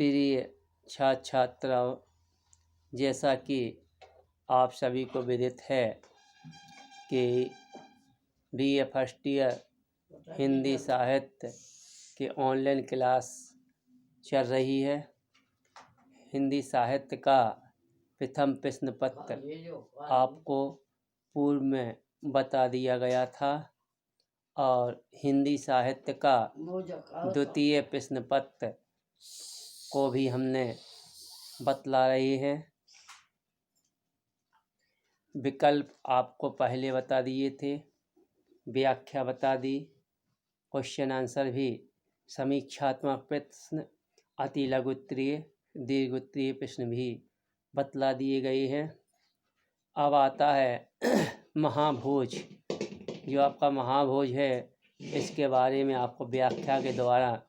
प्रिय छात्र छात्राओं, जैसा कि आप सभी को विदित है कि BA फर्स्ट ईयर हिंदी साहित्य की ऑनलाइन क्लास चल रही है। हिंदी साहित्य का प्रथम प्रश्न पत्र आपको पूर्व में बता दिया गया था और हिंदी साहित्य का द्वितीय प्रश्न पत्र को भी हमने बतला रहे हैं। विकल्प आपको पहले बता दिए थे, व्याख्या बता दी, क्वेश्चन आंसर भी, समीक्षात्मक प्रश्न, अति लघु उत्तरीय, दीर्घ उत्तरीय प्रश्न भी बतला दिए गए हैं। अब आता है महाभोज। जो आपका महाभोज है, इसके बारे में आपको व्याख्या के द्वारा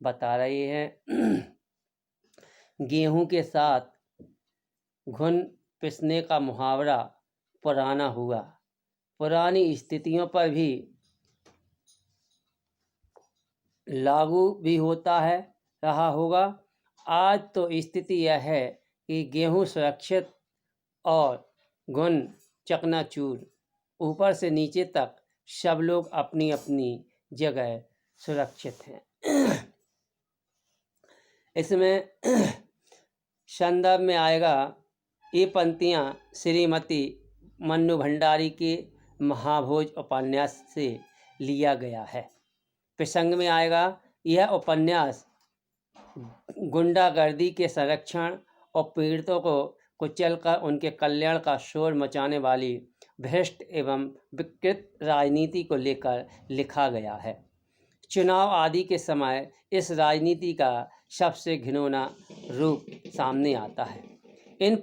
बता रहे हैं। गेहूं के साथ घुन पिसने का मुहावरा पुराना हुआ, पुरानी स्थितियों पर भी लागू भी होता है रहा होगा। आज तो स्थिति यह है कि गेहूं सुरक्षित और घुन चकनाचूर, ऊपर से नीचे तक सब लोग अपनी अपनी जगह सुरक्षित हैं। इसमें संदर्भ में आएगा, ये पंक्तियाँ श्रीमती मन्नू भंडारी के महाभोज उपन्यास से लिया गया है। प्रसंग में आएगा, यह उपन्यास गुंडागर्दी के संरक्षण और पीड़ितों को कुचलकर उनके कल्याण का शोर मचाने वाली भ्रष्ट एवं विकृत राजनीति को लेकर लिखा गया है। चुनाव आदि के समय इस राजनीति का सबसे घिनौना रूप सामने आता है। इन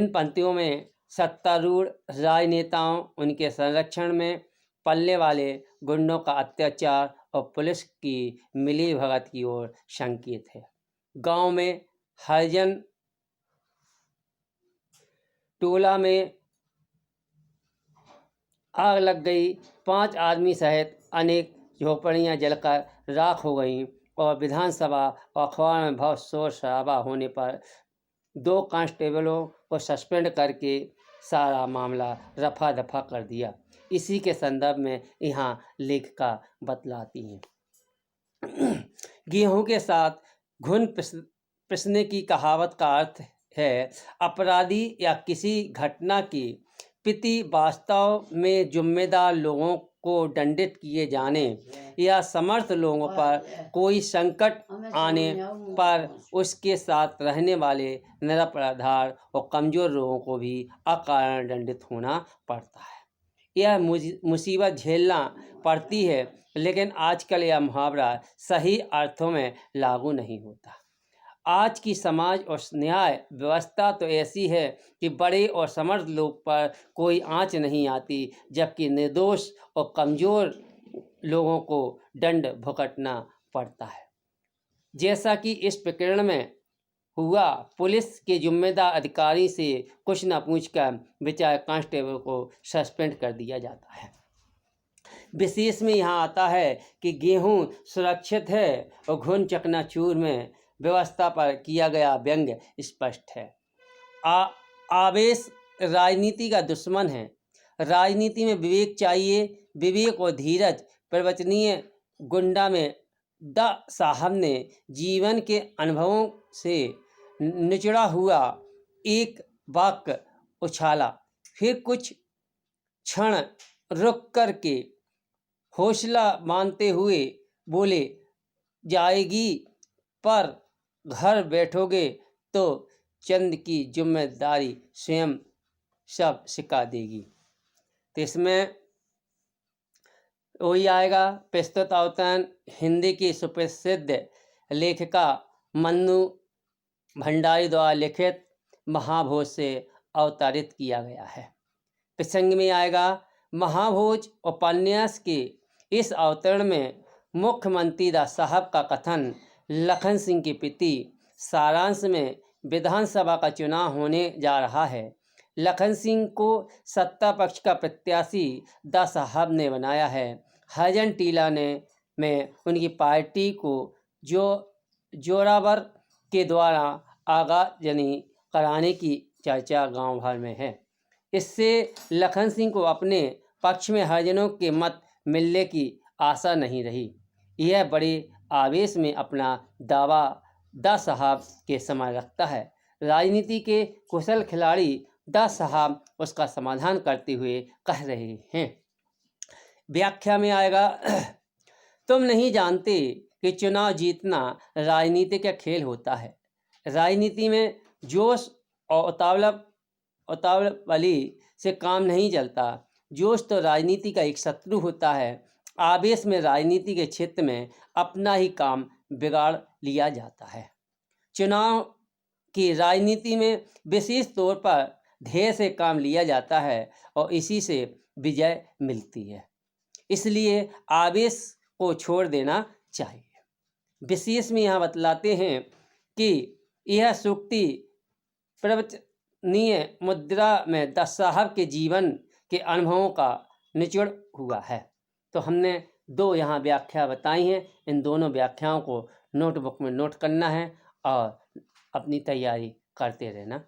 पंक्तियों में सत्तारूढ़ राजनेताओं, उनके संरक्षण में पलने वाले गुंडों का अत्याचार और पुलिस की मिलीभगत की ओर संकेत है। गांव में हरिजन टोला में आग लग गई, 5 आदमी सहित अनेक झोपड़ियां जलकर राख हो गईं और विधानसभा और अखबार में बहुत शोर शराबा होने पर 2 कांस्टेबलों को सस्पेंड करके सारा मामला रफा दफा कर दिया। इसी के संदर्भ में यहाँ लेखिका बतलाती हैं। गेहूं के साथ घुन पिसने की कहावत का अर्थ है, अपराधी या किसी घटना की प्रति वास्तव में जिम्मेदार लोगों को दंडित किए जाने या समर्थ लोगों पर कोई संकट आने पर उसके साथ रहने वाले निरपराध और कमज़ोर लोगों को भी अकारण दंडित होना पड़ता है। यह मुसीबत झेलना पड़ती है, लेकिन आजकल यह मुहावरा सही अर्थों में लागू नहीं होता। आज की समाज और न्याय व्यवस्था तो ऐसी है कि बड़े और समर्थ लोग पर कोई आंच नहीं आती, जबकि निर्दोष और कमज़ोर लोगों को दंड भुगतना पड़ता है। जैसा कि इस प्रकरण में हुआ, पुलिस के जिम्मेदार अधिकारी से कुछ न पूछकर बेचारे कांस्टेबल को सस्पेंड कर दिया जाता है। विशेष में यहाँ आता है कि गेहूं सुरक्षित है और घुन चकनाचूर में व्यवस्था पर किया गया व्यंग्य स्पष्ट है। आवेश राजनीति का दुश्मन है। राजनीति में विवेक चाहिए। विवेक और धीरज प्रवचनीय गुंडा में द साहब ने जीवन के अनुभवों से निचड़ा हुआ एक वाक्य उछाला, फिर कुछ क्षण रुक करके हौसला मानते हुए बोले, जाएगी पर घर बैठोगे तो चंद की जिम्मेदारी स्वयं सब सिखा देगी। तो इसमें वही आएगा, प्रस्तुत अवतरण हिंदी की सुप्रसिद्ध लेखिका मन्नू भंडारी द्वारा लिखित महाभोज से अवतरित किया गया है। प्रसंग में आएगा, महाभोज उपन्यास के इस अवतरण में मुख्यमंत्री दा साहब का कथन लखन सिंह के प्रति सारांश में विधानसभा का चुनाव होने जा रहा है। लखन सिंह को सत्ता पक्ष का प्रत्याशी दा साहब ने बनाया है। हरिजन टीला में उनकी पार्टी को जो जोरावर के द्वारा आगाजनी कराने की चर्चा गांव भर में है। इससे लखन सिंह को अपने पक्ष में हरिजनों के मत मिलने की आशा नहीं रही। यह बड़े आवेश में अपना दावा दा साहब के समय रखता है। राजनीति के कुशल खिलाड़ी दा साहब उसका समाधान करते हुए कह रहे हैं। व्याख्या में आएगा, तुम नहीं जानते कि चुनाव जीतना राजनीति का खेल होता है। राजनीति में जोश और उतावली से काम नहीं चलता। जोश तो राजनीति का एक शत्रु होता है। आवेश में राजनीति के क्षेत्र में अपना ही काम बिगाड़ लिया जाता है। चुनाव की राजनीति में विशेष तौर पर धैर्य से काम लिया जाता है और इसी से विजय मिलती है। इसलिए आवेश को छोड़ देना चाहिए। विशेष में यहाँ बतलाते हैं कि यह सूक्ति प्रवचनीय मुद्रा में दा साहब के जीवन के अनुभवों का निचोड़ हुआ है। तो हमने दो यहाँ व्याख्या बताई हैं। इन दोनों व्याख्याओं को नोटबुक में नोट करना है और अपनी तैयारी करते रहना